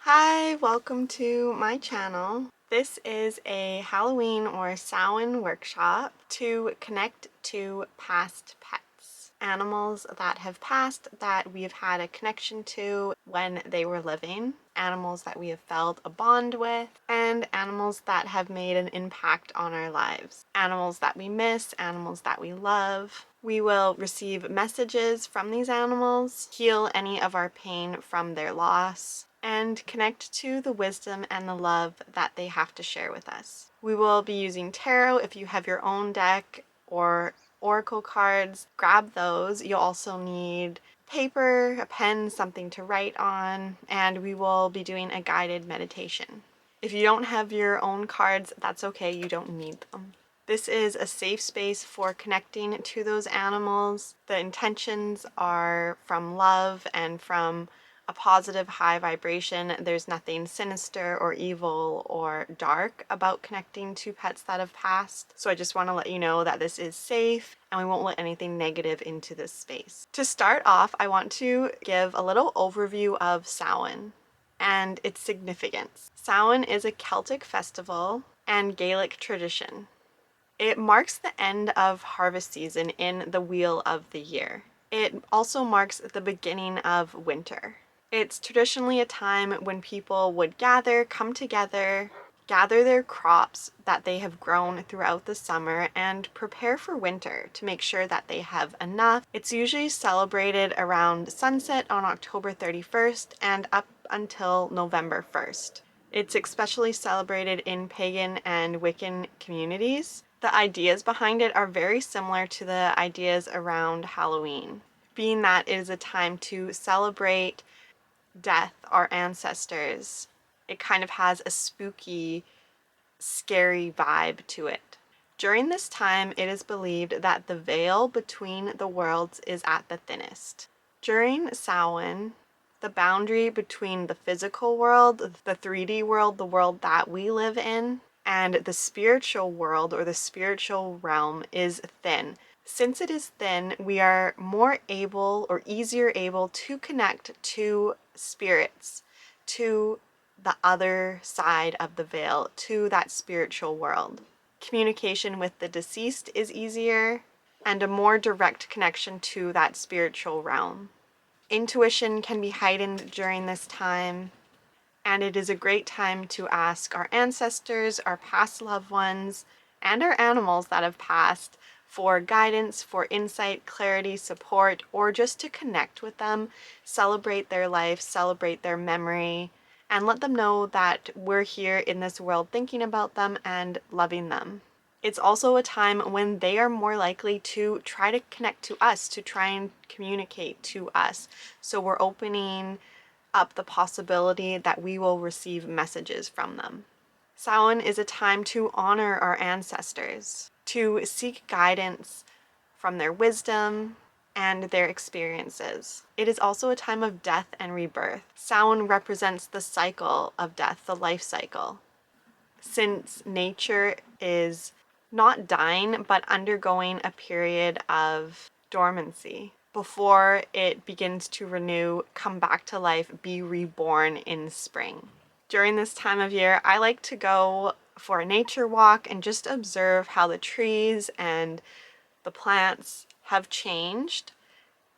Hi, welcome to my channel. This is a Halloween or Samhain workshop to connect to past pets. Animals that have passed that we've had a connection to when they were living, animals that we have felt a bond with, and animals that have made an impact on our lives. Animals that we miss, animals that we love. We will receive messages from these animals, heal any of our pain from their loss, and connect to the wisdom and the love that they have to share with us. We will be using tarot. If you have your own deck or oracle cards, grab those. You'll also need paper, a pen, something to write on, and we will be doing a guided meditation. If you don't have your own cards, that's okay, you don't need them. This is a safe space for connecting to those animals. The intentions are from love and from a positive high vibration. There's nothing sinister or evil or dark about connecting to pets that have passed. So I just want to let you know that this is safe and we won't let anything negative into this space. To start off, I want to give a little overview of Samhain and its significance. Samhain is a Celtic festival and Gaelic tradition. It marks the end of harvest season in the wheel of the year. It also marks the beginning of winter. It's traditionally a time when people would come together, gather their crops that they have grown throughout the summer, and prepare for winter to make sure that they have enough. It's usually celebrated around sunset on October 31st and up until November 1st. It's especially celebrated in pagan and Wiccan communities. The ideas behind it are very similar to the ideas around Halloween, being that it is a time to celebrate death, our ancestors. It kind of has a spooky, scary vibe to it. During this time, it is believed that the veil between the worlds is at the thinnest. During Samhain, the boundary between the physical world, the 3D world, the world that we live in, and the spiritual world or the spiritual realm is thin. Since it is thin, we are more able or easier able to connect to spirits, to the other side of the veil, to that spiritual world. Communication with the deceased is easier and a more direct connection to that spiritual realm. Intuition can be heightened during this time, and it is a great time to ask our ancestors, our past loved ones, and our animals that have passed for guidance, for insight, clarity, support, or just to connect with them, celebrate their life, celebrate their memory, and let them know that we're here in this world thinking about them and loving them. It's also a time when they are more likely to try to connect to us, to try and communicate to us. So we're opening up the possibility that we will receive messages from them. Samhain is a time to honor our ancestors, to seek guidance from their wisdom and their experiences. It is also a time of death and rebirth. Samhain represents the cycle of death, the life cycle. Since nature is not dying, but undergoing a period of dormancy before it begins to renew, come back to life, be reborn in spring. During this time of year, I like to go for a nature walk and just observe how the trees and the plants have changed.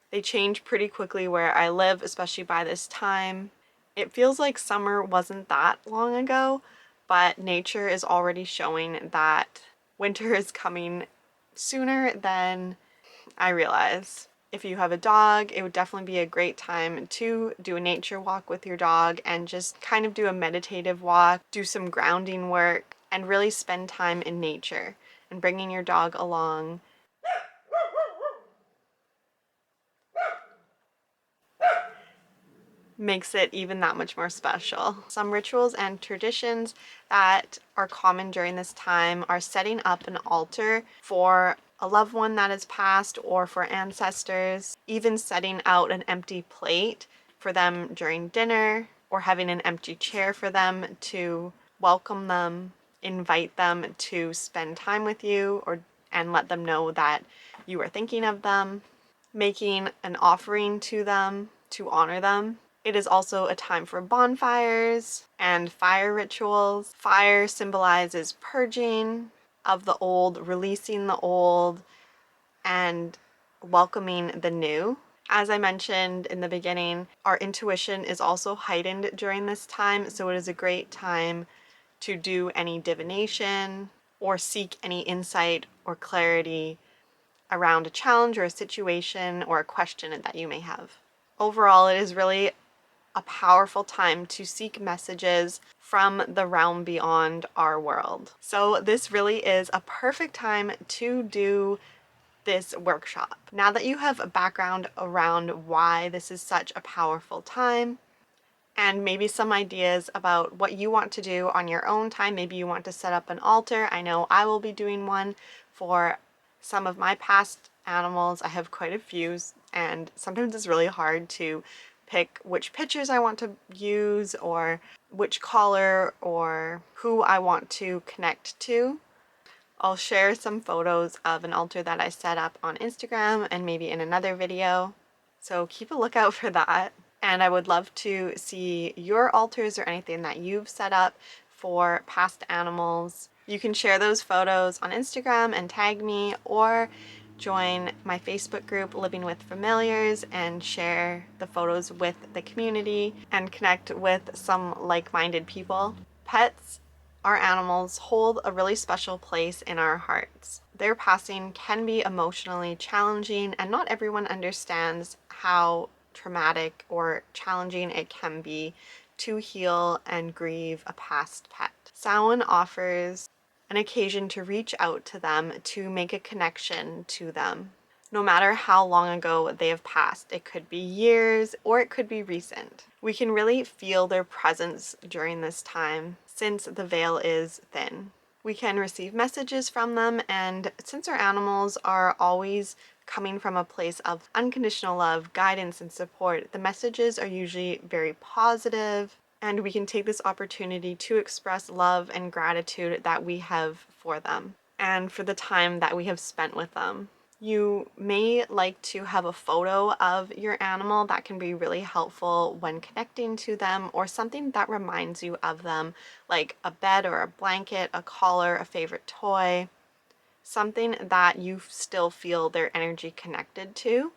They change pretty quickly where I live, especially by this time. It feels like summer wasn't that long ago, but nature is already showing that winter is coming sooner than I realize. If you have a dog, it would definitely be a great time to do a nature walk with your dog and just kind of do a meditative walk, do some grounding work, and really spend time in nature and bringing your dog along. Makes it even that much more special. Some rituals and traditions that are common during this time are setting up an altar for a loved one that has passed or for ancestors, even setting out an empty plate for them during dinner or having an empty chair for them to welcome them, invite them to spend time with you and let them know that you are thinking of them, making an offering to them to honor them. It is also a time for bonfires and fire rituals. Fire symbolizes purging of the old, releasing the old, and welcoming the new. As I mentioned in the beginning, our intuition is also heightened during this time, so it is a great time to do any divination or seek any insight or clarity around a challenge or a situation or a question that you may have. Overall, it is really a powerful time to seek messages from the realm beyond our world. So this really is a perfect time to do this workshop. Now that you have a background around why this is such a powerful time, and maybe some ideas about what you want to do on your own time. Maybe you want to set up an altar. I know I will be doing one for some of my past animals. I have quite a few, and sometimes it's really hard to pick which pictures I want to use or which color or who I want to connect to. I'll share some photos of an altar that I set up on Instagram and maybe in another video. So keep a lookout for that. And I would love to see your altars or anything that you've set up for past animals. You can share those photos on Instagram and tag me, or join my Facebook group, Living with Familiars, and share the photos with the community and connect with some like-minded people. Pets, our animals, hold a really special place in our hearts. Their passing can be emotionally challenging, and not everyone understands how traumatic or challenging it can be to heal and grieve a past pet. Samhain offers an occasion to reach out to them, to make a connection to them. No matter how long ago they have passed, it could be years or it could be recent. We can really feel their presence during this time since the veil is thin. We can receive messages from them, and since our animals are always coming from a place of unconditional love, guidance, and support, the messages are usually very positive, and we can take this opportunity to express love and gratitude that we have for them and for the time that we have spent with them. You may like to have a photo of your animal. That can be really helpful when connecting to them, or something that reminds you of them, like a bed or a blanket, a collar, a favorite toy, something that you still feel their energy connected to.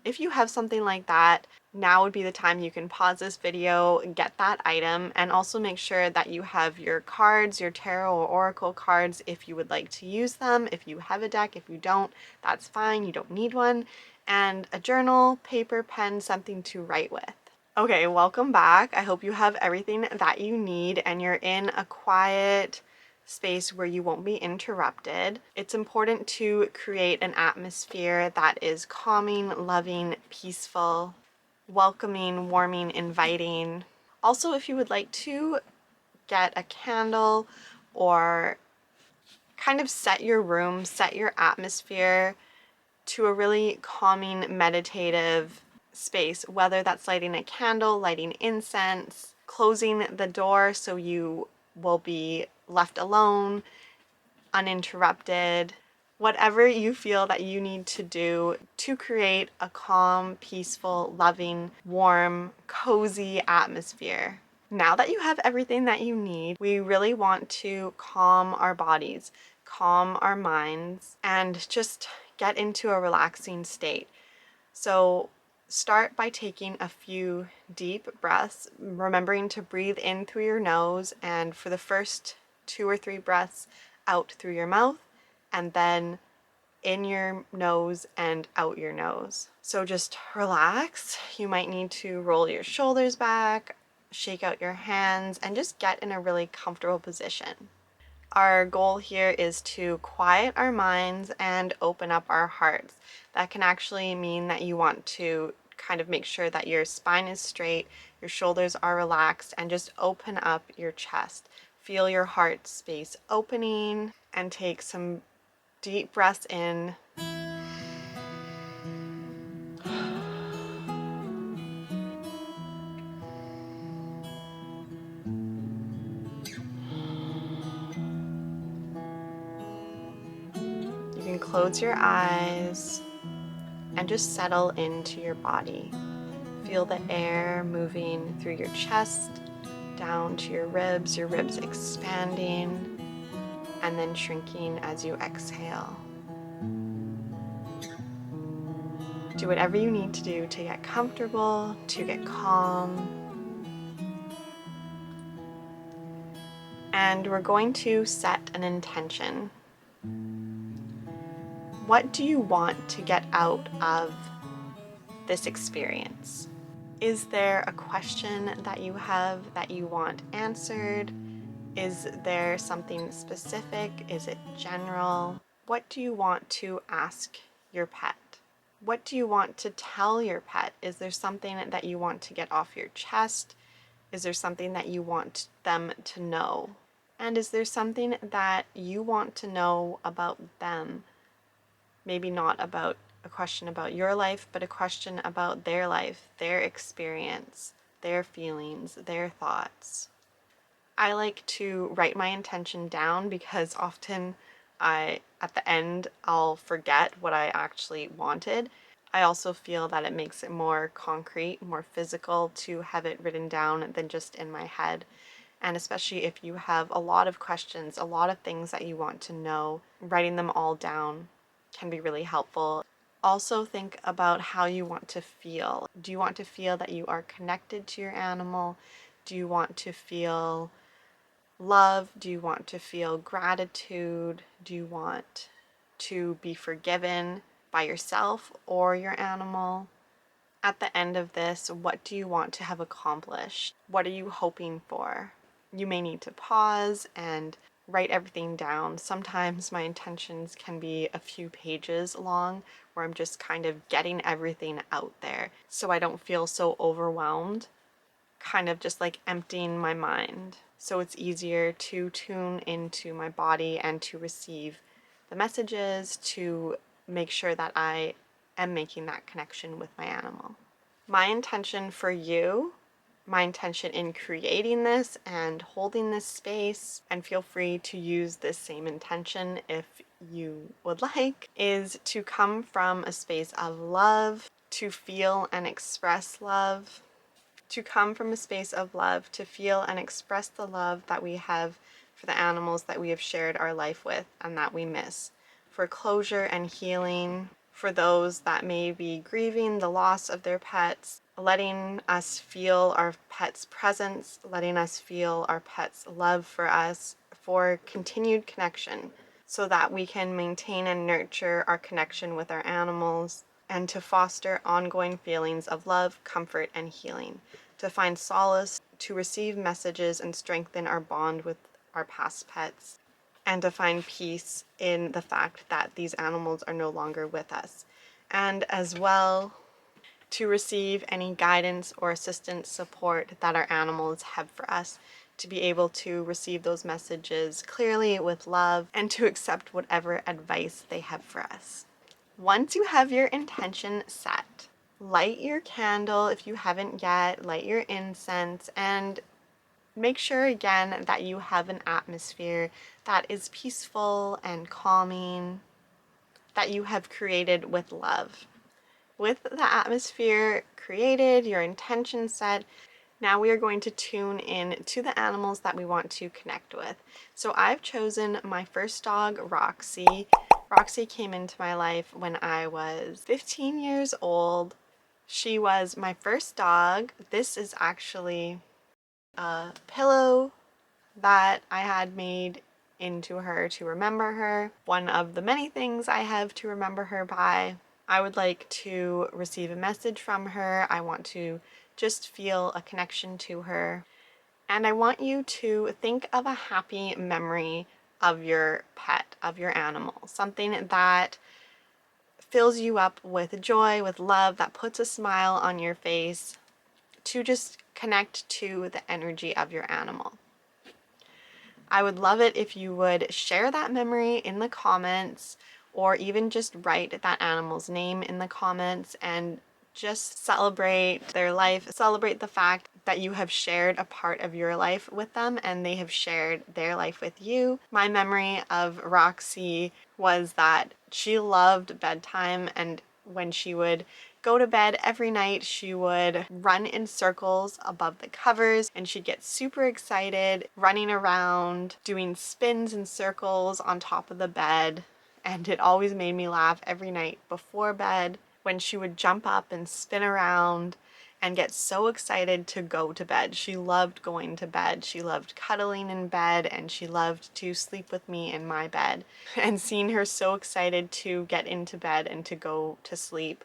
If you have something like that, now would be the time you can pause this video, get that item, and also make sure that you have your cards, your tarot or oracle cards if you would like to use them. If you have a deck, if you don't, that's fine, you don't need one. And a journal, paper, pen, something to write with. Okay, welcome back. I hope you have everything that you need and you're in a quiet space where you won't be interrupted. It's important to create an atmosphere that is calming, loving, peaceful, welcoming, warming, inviting. Also, if you would like to get a candle or kind of set your room, set your atmosphere to a really calming, meditative space, whether that's lighting a candle, lighting incense, closing the door so you will be left alone, uninterrupted, whatever you feel that you need to do to create a calm, peaceful, loving, warm, cozy atmosphere. Now that you have everything that you need, we really want to calm our bodies, calm our minds, and just get into a relaxing state. So start by taking a few deep breaths, remembering to breathe in through your nose, and for the first 2 or 3 breaths, out through your mouth, and then in your nose and out your nose. So just relax. You might need to roll your shoulders back, shake out your hands, and just get in a really comfortable position. Our goal here is to quiet our minds and open up our hearts. That can actually mean that you want to kind of make sure that your spine is straight, your shoulders are relaxed, and just open up your chest. Feel your heart space opening, and take some deep breaths in. You can close your eyes and just settle into your body. feel the air moving through your chest, down to your ribs expanding and then shrinking as you exhale. Do whatever you need to do to get comfortable, to get calm. And we're going to set an intention. What do you want to get out of this experience? Is there a question that you have that you want answered? Is there something specific? Is it general? What do you want to ask your pet? What do you want to tell your pet? Is there something that you want to get off your chest? Is there something that you want them to know? And is there something that you want to know about them? Maybe not about a question about your life, but a question about their life, their experience, their feelings, their thoughts. I like to write my intention down because often at the end, I'll forget what I actually wanted. I also feel that it makes it more concrete, more physical to have it written down than just in my head. And especially if you have a lot of questions, a lot of things that you want to know, writing them all down can be really helpful. Also think about how you want to feel. Do you want to feel that you are connected to your animal? Do you want to feel love? Do you want to feel gratitude? Do you want to be forgiven by yourself or your animal? At the end of this, what do you want to have accomplished? What are you hoping for? You may need to pause and write everything down. Sometimes my intentions can be a few pages long where I'm just kind of getting everything out there so I don't feel so overwhelmed, kind of just like emptying my mind. So it's easier to tune into my body and to receive the messages, to make sure that I am making that connection with my animal. My intention for you, my intention in creating this and holding this space, and feel free to use this same intention if you would like, is to come from a space of love, to feel and express love, to come from a space of love, to feel and express the love that we have for the animals that we have shared our life with and that we miss, for closure and healing, for those that may be grieving the loss of their pets, letting us feel our pets' presence, letting us feel our pets' love for us, for continued connection, so that we can maintain and nurture our connection with our animals, and to foster ongoing feelings of love, comfort, and healing, to find solace, to receive messages and strengthen our bond with our past pets, and to find peace in the fact that these animals are no longer with us. And as well, to receive any guidance or assistance, support that our animals have for us, to be able to receive those messages clearly with love, and to accept whatever advice they have for us. Once you have your intention set, light your candle if you haven't yet, light your incense, and make sure again that you have an atmosphere that is peaceful and calming, that you have created with love. With the atmosphere created, your intention set, now we are going to tune in to the animals that we want to connect with. So I've chosen my first dog, Roxy. Roxy came into my life when I was 15 years old. She was my first dog. This is actually a pillow that I had made into her to remember her. One of the many things I have to remember her by. I would like to receive a message from her. I want to just feel a connection to her. And I want you to think of a happy memory of your pet, of your animal, something that fills you up with joy, with love, that puts a smile on your face, to just connect to the energy of your animal. I would love it if you would share that memory in the comments, or even just write that animal's name in the comments and just celebrate their life, celebrate the fact that you have shared a part of your life with them and they have shared their life with you. My memory of Roxy was that she loved bedtime, and when she would go to bed every night, she would run in circles above the covers, and she'd get super excited, running around, doing spins and circles on top of the bed. And it always made me laugh every night before bed when she would jump up and spin around and get so excited to go to bed. She loved going to bed. She loved cuddling in bed, and she loved to sleep with me in my bed. And seeing her so excited to get into bed and to go to sleep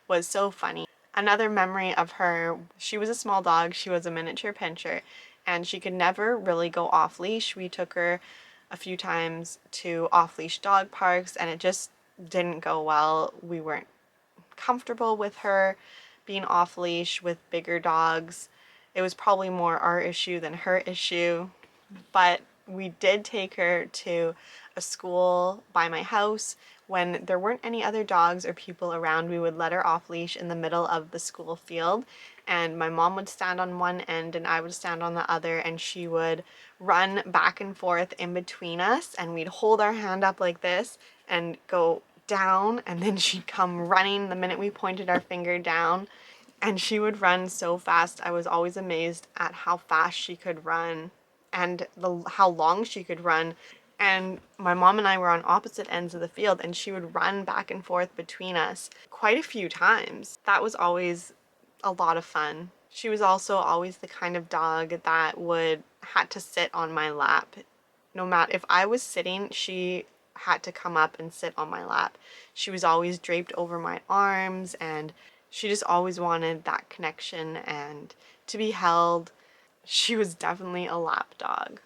was so funny. Another memory of her, she was a small dog. She was a miniature pinscher, and she could never really go off leash. We took her a few times to off-leash dog parks, and it just didn't go well. We weren't comfortable with her being off leash with bigger dogs. It was probably more our issue than her issue, but we did take her to a school by my house. When there weren't any other dogs or people around, we would let her off leash in the middle of the school field, and my mom would stand on one end and I would stand on the other, and she would run back and forth in between us, and we'd hold our hand up like this and go down, and then she'd come running the minute we pointed our finger down, and she would run so fast. I was always amazed at how fast she could run and how long she could run. And my mom and I were on opposite ends of the field, and she would run back and forth between us quite a few times. That was always a lot of fun. She was also always the kind of dog that had to sit on my lap. No matter if I was sitting, she had to come up and sit on my lap. She was always draped over my arms, and she just always wanted that connection and to be held. She was definitely a lap dog.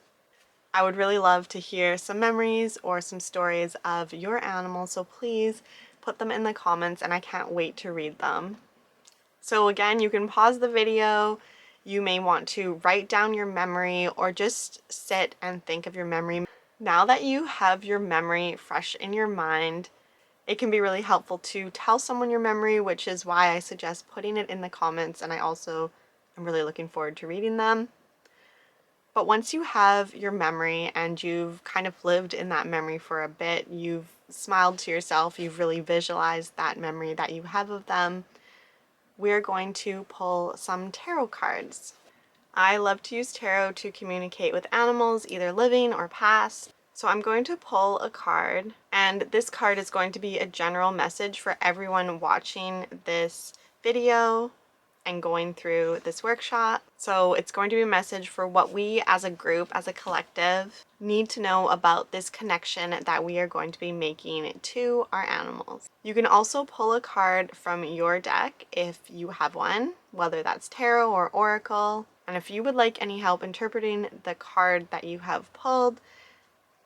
I would really love to hear some memories or some stories of your animal, so please put them in the comments, and I can't wait to read them. So again, you can pause the video. You may want to write down your memory or just sit and think of your memory. Now that you have your memory fresh in your mind, it can be really helpful to tell someone your memory, which is why I suggest putting it in the comments, and I also am really looking forward to reading them. But once you have your memory and you've kind of lived in that memory for a bit, you've smiled to yourself, you've really visualized that memory that you have of them, we're going to pull some tarot cards. I love to use tarot to communicate with animals, either living or past. So I'm going to pull a card, and this card is going to be a general message for everyone watching this video and going through this workshop. So it's going to be a message for what we as a group, as a collective, need to know about this connection that we are going to be making to our animals. You can also pull a card from your deck if you have one, whether that's tarot or oracle. And if you would like any help interpreting the card that you have pulled,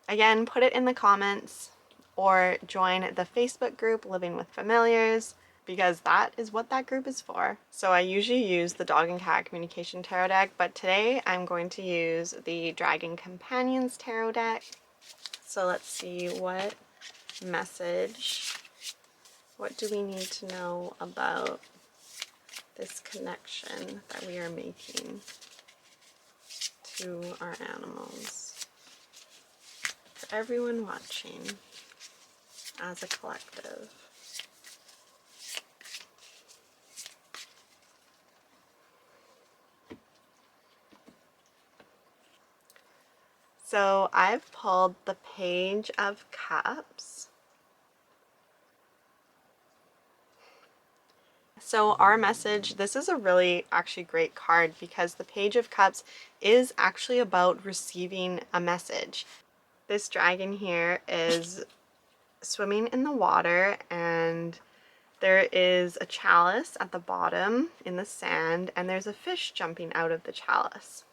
again, put it in the comments or join the Facebook group Living with Familiars, because that is what that group is for. So I usually use the Dog and Cat Communication Tarot deck, but today I'm going to use the Dragon Companions Tarot deck. So let's see what message, what do we need to know about this connection that we are making to our animals. For everyone watching as a collective. So I've pulled the Page of Cups. So our message, this is a really actually great card because the Page of Cups is actually about receiving a message. This dragon here is swimming in the water, and there is a chalice at the bottom in the sand, and there's a fish jumping out of the chalice.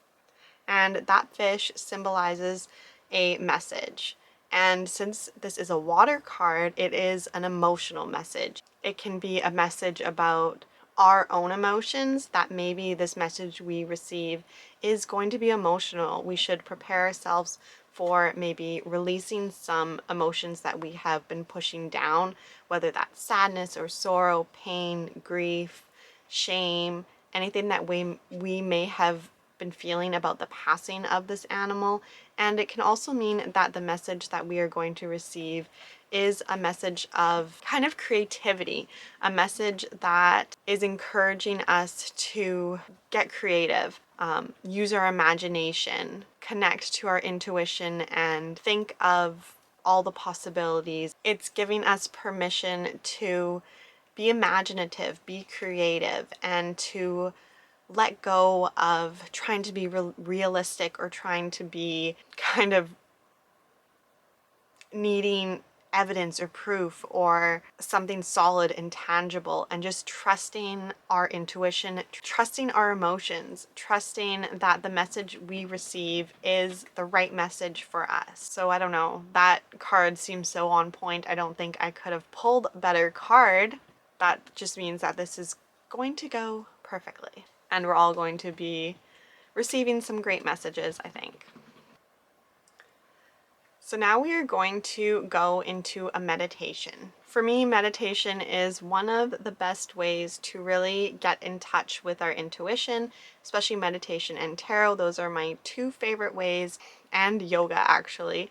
And that fish symbolizes a message. And since this is a water card, it is an emotional message. It can be a message about our own emotions, that maybe this message we receive is going to be emotional. We should prepare ourselves for maybe releasing some emotions that we have been pushing down, whether that's sadness or sorrow, pain, grief, shame, anything that we may have been feeling about the passing of this animal. And it can also mean that the message that we are going to receive is a message of kind of creativity, a message that is encouraging us to get creative, use our imagination, connect to our intuition, and think of all the possibilities. It's giving us permission to be imaginative, be creative, and to let go of trying to be realistic or trying to be kind of needing evidence or proof or something solid and tangible, and just trusting our intuition, trusting our emotions, trusting that the message we receive is the right message for us. So I don't know, that card seems so on point. I don't think I could have pulled a better card. That just means that this is going to go perfectly, and we're all going to be receiving some great messages, I think. So now we are going to go into a meditation. For me, meditation is one of the best ways to really get in touch with our intuition, especially meditation and tarot. Those are my two favorite ways, and yoga actually.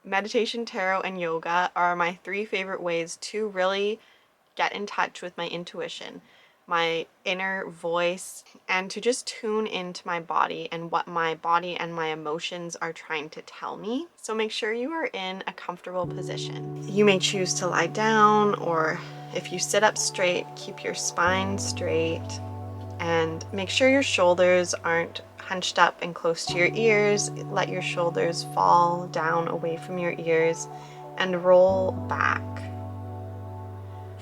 Meditation, tarot, and yoga are my three favorite ways to really get in touch with my intuition, my inner voice, and to just tune into my body and what my body and my emotions are trying to tell me. So make sure you are in a comfortable position. You may choose to lie down, or if you sit up straight, keep your spine straight, and make sure your shoulders aren't hunched up and close to your ears. Let your shoulders fall down away from your ears and roll back,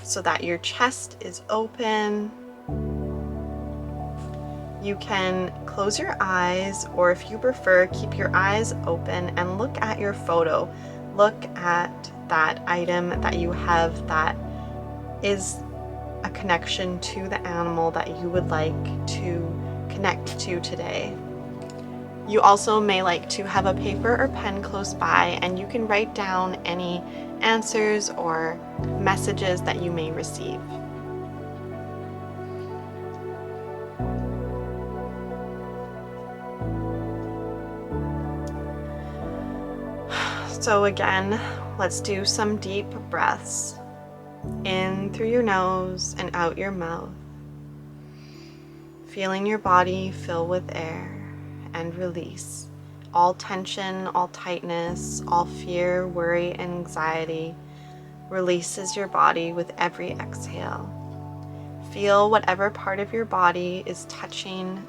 so that your chest is open. You can close your eyes, or if you prefer, keep your eyes open and look at your photo. Look at that item that you have that is a connection to the animal that you would like to connect to today. You also may like to have a paper or pen close by, and you can write down any answers or messages that you may receive. So again, let's do some deep breaths. In through your nose and out your mouth. Feeling your body fill with air, and release all tension, all tightness, all fear, worry, and anxiety. Releases your body with every exhale. Feel whatever part of your body is touching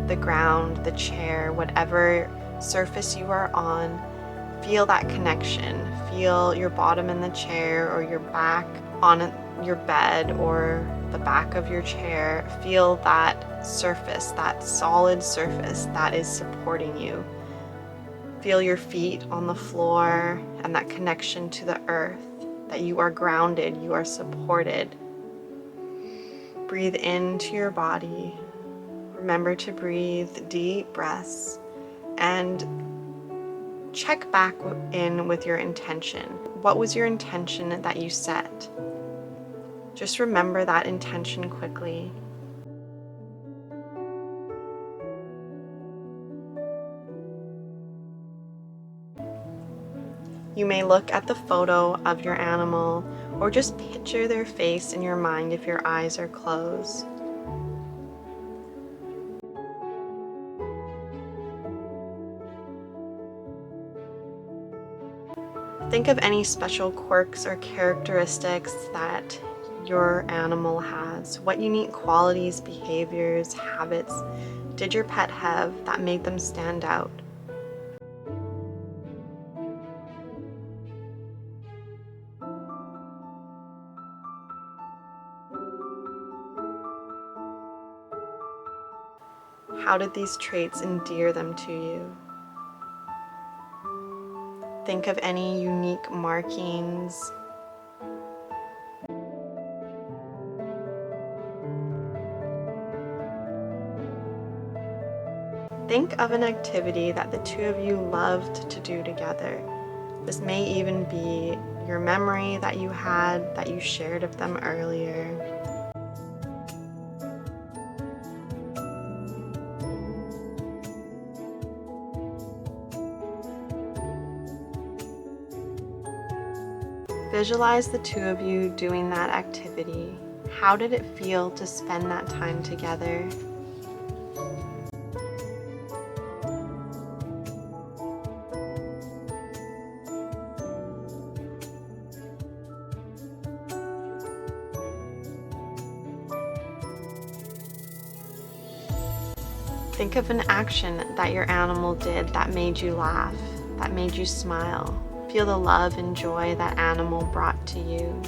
the ground, the chair, whatever surface you are on. Feel that connection. Feel your bottom in the chair, or your back on your bed, or the back of your chair. Feel that surface, that solid surface that is supporting you. Feel your feet on the floor and that connection to the earth, that you are grounded, you are supported. Breathe into your body. Remember to breathe deep breaths, and check back in with your intention. What was your intention that you set? Just remember that intention quickly. You may look at the photo of your animal, or just picture their face in your mind if your eyes are closed. Think of any special quirks or characteristics that your animal has. What unique qualities, behaviors, habits did your pet have that made them stand out? How did these traits endear them to you? Think of any unique markings. Think of an activity that the two of you loved to do together. This may even be your memory that you had that you shared of them earlier. Visualize the two of you doing that activity. How did it feel to spend that time together? Think of an action that your animal did that made you laugh, that made you smile. Feel the love and joy that animal brought to you.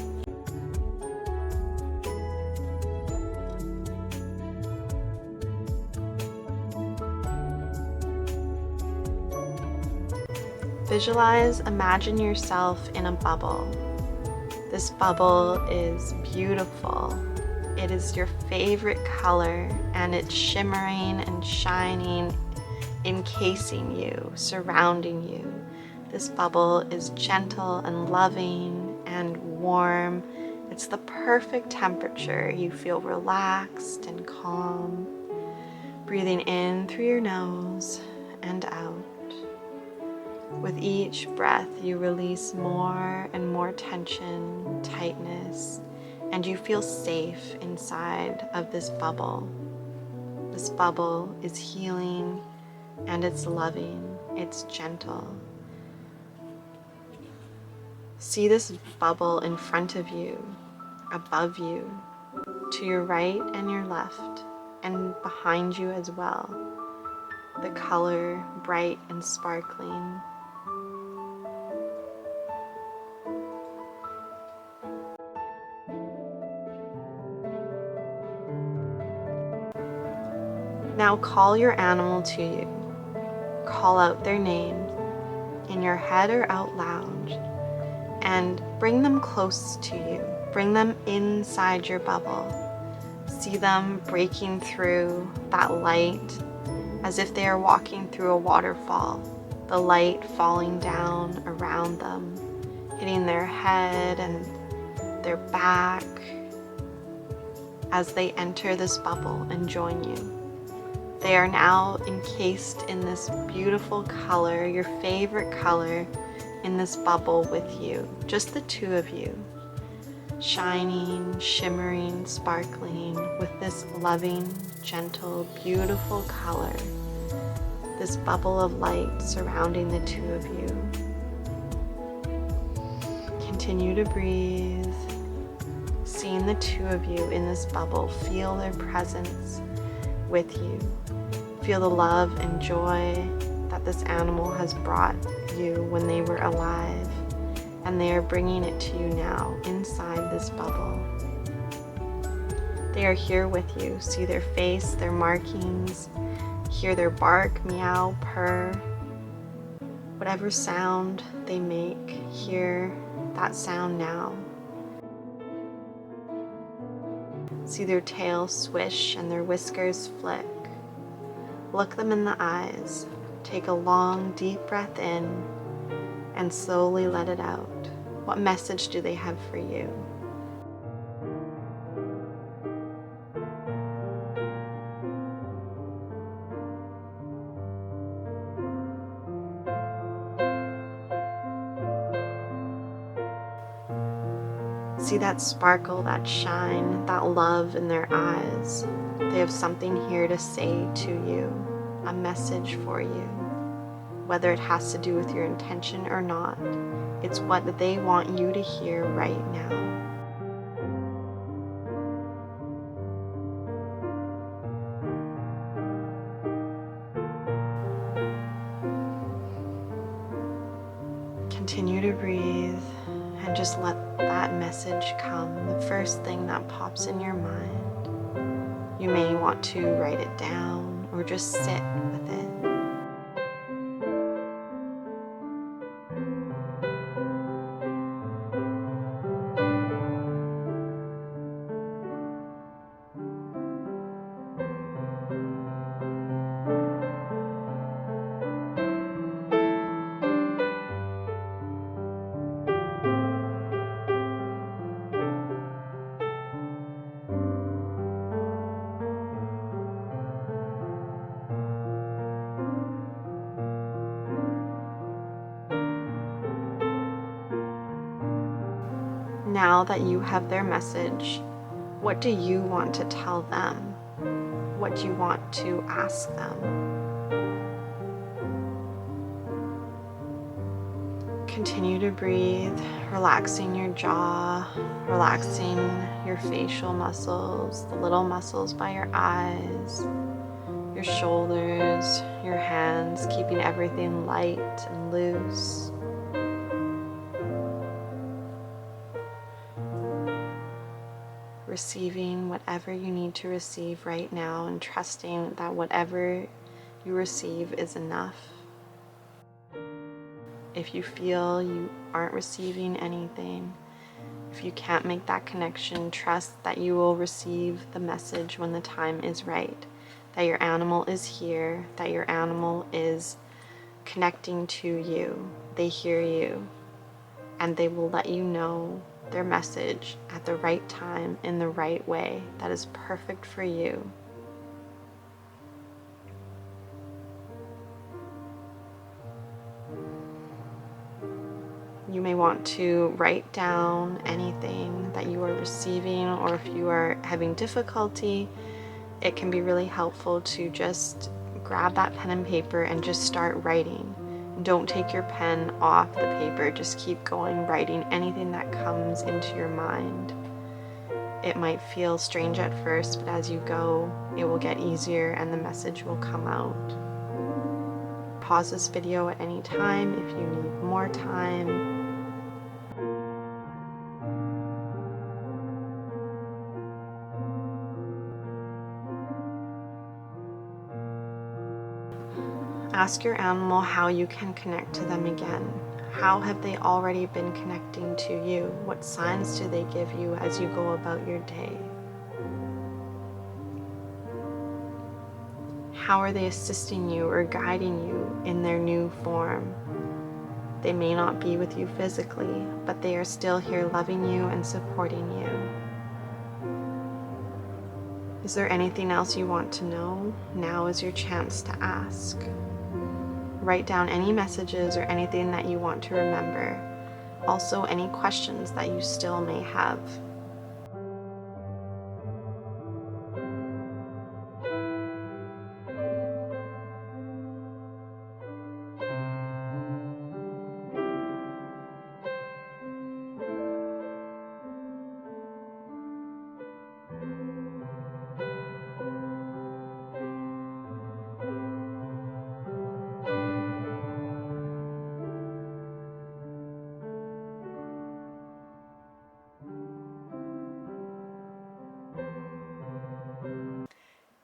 Visualize, imagine yourself in a bubble. This bubble is beautiful. It is your favorite color, and it's shimmering and shining, encasing you, surrounding you. This bubble is gentle and loving and warm. It's the perfect temperature. You feel relaxed and calm, breathing in through your nose and out. With each breath, you release more and more tension, tightness, and you feel safe inside of this bubble. This bubble is healing and it's loving, it's gentle. See this bubble in front of you, above you, to your right and your left, and behind you as well. The color bright and sparkling. Now call your animal to you. Call out their name in your head or out loud, and bring them close to you. Bring them inside your bubble. See them breaking through that light as if they are walking through a waterfall. The light falling down around them, hitting their head and their back as they enter this bubble and join you. They are now encased in this beautiful color, your favorite color, in this bubble with you, just the two of you, shining, shimmering, sparkling with this loving, gentle, beautiful color, this bubble of light surrounding the two of you. Continue to breathe, seeing the two of you in this bubble, feel their presence with you. Feel the love and joy that this animal has brought you when they were alive, and they are bringing it to you now inside this bubble. They are here with you. See their face, their markings, hear their bark, meow, purr. Whatever sound they make, hear that sound now. See their tail swish and their whiskers flick. Look them in the eyes. Take a long, deep breath in and slowly let it out. What message do they have for you? See that sparkle, that shine, that love in their eyes. They have something here to say to you, a message for you. Whether it has to do with your intention or not, it's what they want you to hear right now. Continue to breathe and just let that message come, the first thing that pops in your mind. You may want to write it down or just sit with it. Now that you have their message, what do you want to tell them? What do you want to ask them? Continue to breathe, relaxing your jaw, relaxing your facial muscles, the little muscles by your eyes, your shoulders, your hands, keeping everything light and loose. Receiving whatever you need to receive right now and trusting that whatever you receive is enough. If you feel you aren't receiving anything, if you can't make that connection, trust that you will receive the message when the time is right, that your animal is here, that your animal is connecting to you. They hear you, and they will let you know their message at the right time in the right way that is perfect for you. You may want to write down anything that you are receiving, or if you are having difficulty, it can be really helpful to just grab that pen and paper and just start writing. Don't take your pen off the paper, just keep going, writing anything that comes into your mind. It might feel strange at first, but as you go, it will get easier and the message will come out. Pause this video at any time if you need more time. Ask your animal how you can connect to them again. How have they already been connecting to you? What signs do they give you as you go about your day? How are they assisting you or guiding you in their new form? They may not be with you physically, but they are still here loving you and supporting you. Is there anything else you want to know? Now is your chance to ask. Write down any messages or anything that you want to remember. Also, any questions that you still may have.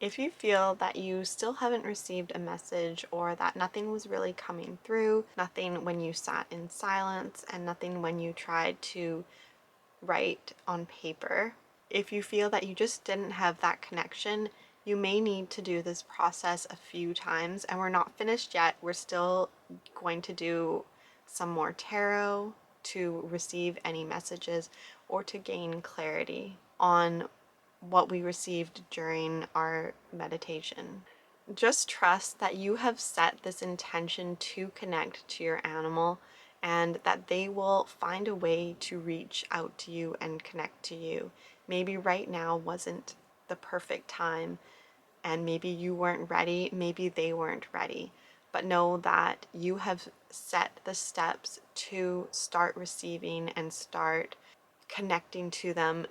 If you feel that you still haven't received a message, or that nothing was really coming through, nothing when you sat in silence and nothing when you tried to write on paper, if you feel that you just didn't have that connection, you may need to do this process a few times, and we're not finished yet. We're still going to do some more tarot to receive any messages or to gain clarity on what we received during our meditation. Just trust that you have set this intention to connect to your animal, and that they will find a way to reach out to you and connect to you. Maybe right now wasn't the perfect time, and maybe you weren't ready, maybe they weren't ready. But know that you have set the steps to start receiving and start connecting to them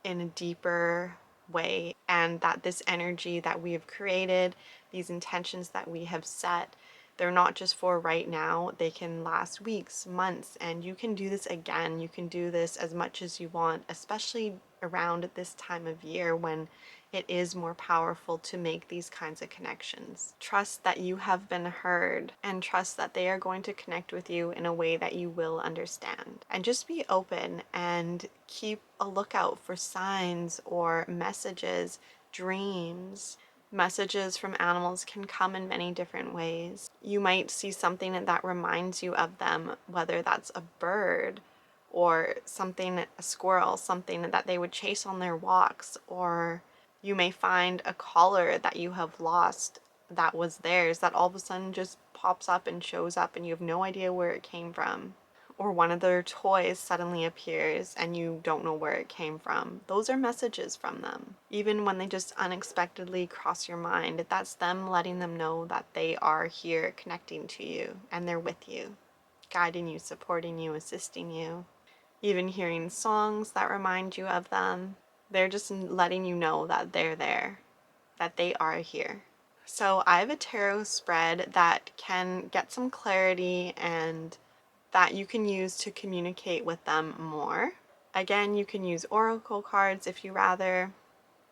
in a deeper way, and that this energy that we have created, these intentions that we have set, they're not just for right now. They can last weeks, months, and you can do this again. You can do this as much as you want, especially around this time of year when it is more powerful to make these kinds of connections. Trust that you have been heard, and trust that they are going to connect with you in a way that you will understand. And just be open and keep a lookout for signs or messages, dreams. Messages from animals can come in many different ways. You might see something that reminds you of them, whether that's a bird or something, a squirrel, something that they would chase on their walks, or you may find a collar that you have lost that was theirs, that all of a sudden just pops up and shows up and you have no idea where it came from. or one of their toys suddenly appears and you don't know where it came from, those are messages from them. Even when they just unexpectedly cross your mind, that's them letting them know that they are here connecting to you and they're with you, guiding you, supporting you, assisting you. Even hearing songs that remind you of them, they're just letting you know that they're there, that they are here. So I have a tarot spread that can get some clarity and that you can use to communicate with them more. Again, you can use oracle cards if you rather,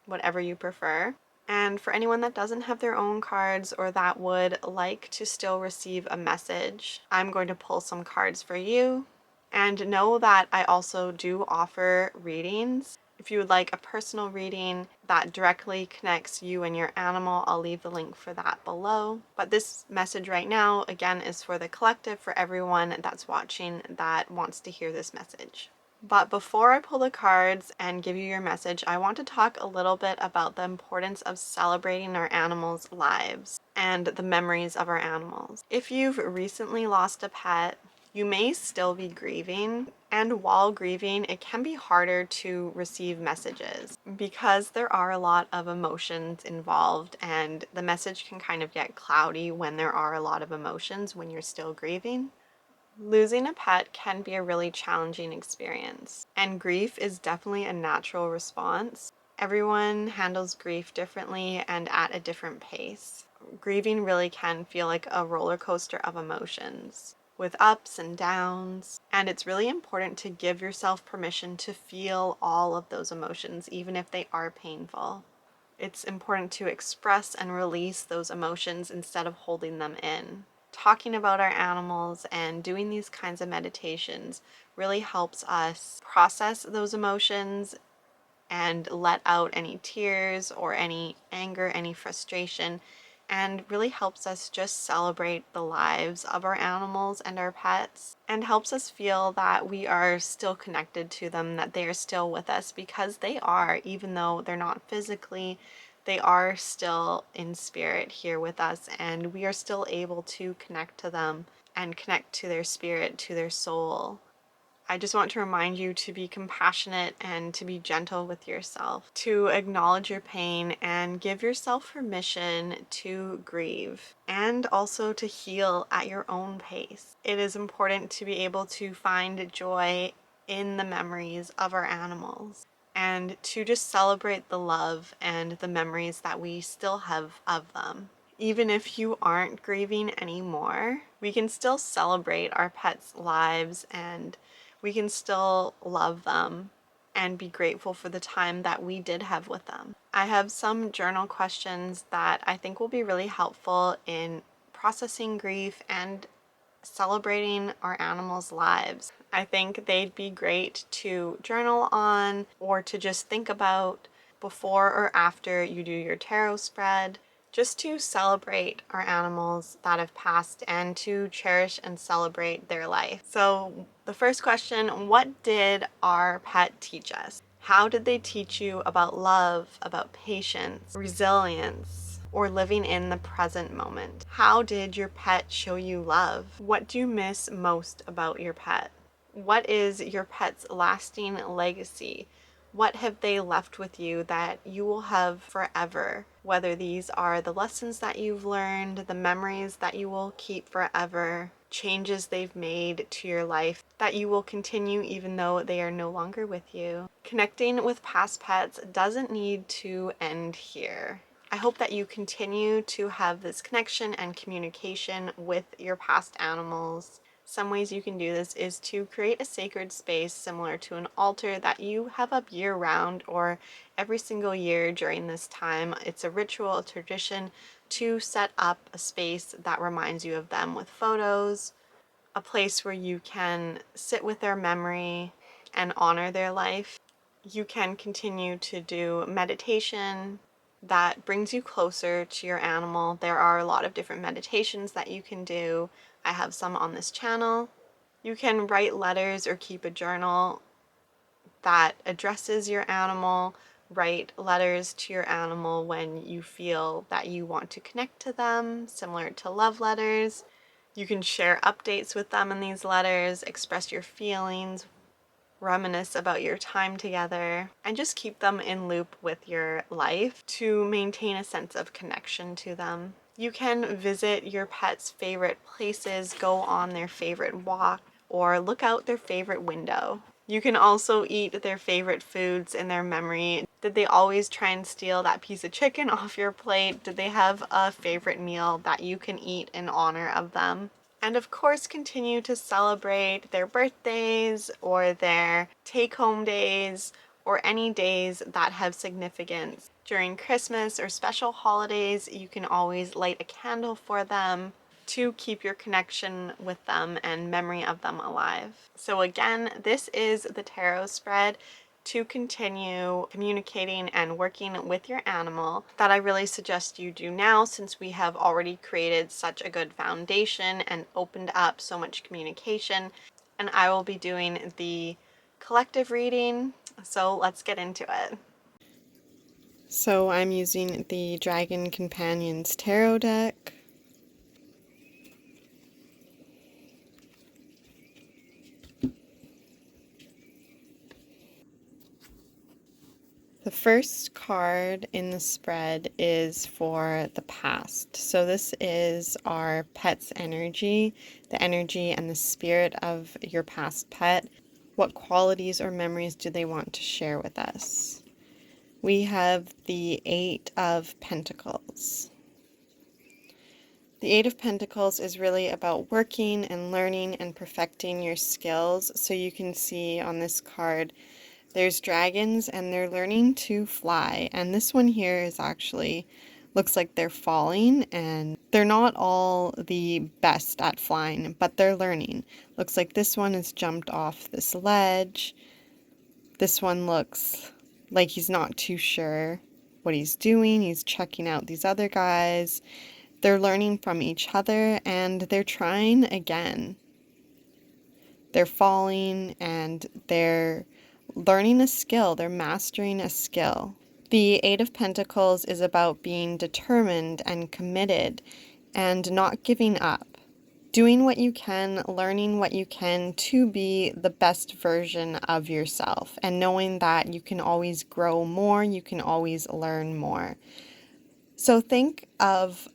whatever you prefer. And for anyone that doesn't have their own cards or that would like to still receive a message, I'm going to pull some cards for you. And know that I also do offer readings. If you would like a personal reading that directly connects you and your animal, I'll leave the link for that below. But this message right now, again, is for the collective, for everyone that's watching that wants to hear this message. But before I pull the cards and give you your message, I want to talk a little bit about the importance of celebrating our animals' lives and the memories of our animals. If you've recently lost a pet, you may still be grieving, and while grieving, it can be harder to receive messages because there are a lot of emotions involved, and the message can kind of get cloudy when there are a lot of emotions when you're still grieving. Losing a pet can be a really challenging experience, and grief is definitely a natural response. Everyone handles grief differently and at a different pace. Grieving really can feel like a roller coaster of emotions, with ups and downs, and it's really important to give yourself permission to feel all of those emotions, even if they are painful. It's important to express and release those emotions instead of holding them in. Talking about our animals and doing these kinds of meditations really helps us process those emotions and let out any tears or any anger, any frustration, and really helps us just celebrate the lives of our animals and our pets, and helps us feel that we are still connected to them, that they are still with us, because they are, even though they're not physically, they are still in spirit here with us, and we are still able to connect to them and connect to their spirit, to their soul. I just want to remind you to be compassionate and to be gentle with yourself, to acknowledge your pain and give yourself permission to grieve, and also to heal at your own pace. It is important to be able to find joy in the memories of our animals and to just celebrate the love and the memories that we still have of them. Even if you aren't grieving anymore, we can still celebrate our pets' lives, and we can still love them and be grateful for the time that we did have with them. I have some journal questions that I think will be really helpful in processing grief and celebrating our animals' lives. I think they'd be great to journal on or to just think about before or after you do your tarot spread, just to celebrate our animals that have passed and to cherish and celebrate their life. So the first question, what did our pet teach us? How did they teach you about love, about patience, resilience, or living in the present moment? How did your pet show you love? What do you miss most about your pet? What is your pet's lasting legacy? What have they left with you that you will have forever? Whether these are the lessons that you've learned, the memories that you will keep forever, changes they've made to your life that you will continue even though they are no longer with you. Connecting with past pets doesn't need to end here. I hope that you continue to have this connection and communication with your past animals. Some ways you can do this is to create a sacred space similar to an altar that you have up year-round or every single year during this time. It's a ritual, a tradition to set up a space that reminds you of them with photos, a place where you can sit with their memory and honor their life. You can continue to do meditation that brings you closer to your animal. There are a lot of different meditations that you can do. I have some on this channel. You can write letters or keep a journal that addresses your animal. Write letters to your animal when you feel that you want to connect to them, similar to love letters. You can share updates with them in these letters, express your feelings, reminisce about your time together, and just keep them in loop with your life to maintain a sense of connection to them. You can visit your pet's favorite places, go on their favorite walk, or look out their favorite window. You can also eat their favorite foods in their memory. Did they always try and steal that piece of chicken off your plate? Did they have a favorite meal that you can eat in honor of them? And of course, continue to celebrate their birthdays or their take-home days or any days that have significance. During Christmas or special holidays, you can always light a candle for them to keep your connection with them and memory of them alive. So again, this is the tarot spread to continue communicating and working with your animal that I really suggest you do now, since we have already created such a good foundation and opened up so much communication. And I will be doing the collective reading, so let's get into it. So I'm using the Dragon Companions Tarot deck. The first card in the spread is for the past. So this is our pet's energy, the energy and the spirit of your past pet. What qualities or memories do they want to share with us? We have the Eight of Pentacles. The Eight of Pentacles is really about working and learning and perfecting your skills. So you can see on this card, there's dragons and they're learning to fly. And this one here is actually, looks like they're falling, and they're not all the best at flying, but they're learning. Looks like this one has jumped off this ledge. This one looks like he's not too sure what he's doing. He's checking out these other guys. They're learning from each other and they're trying again. They're falling and they're learning a skill. They're mastering a skill. The Eight of Pentacles is about being determined and committed and not giving up. Doing what you can, learning what you can to be the best version of yourself, and knowing that you can always grow more, you can always learn more. So think of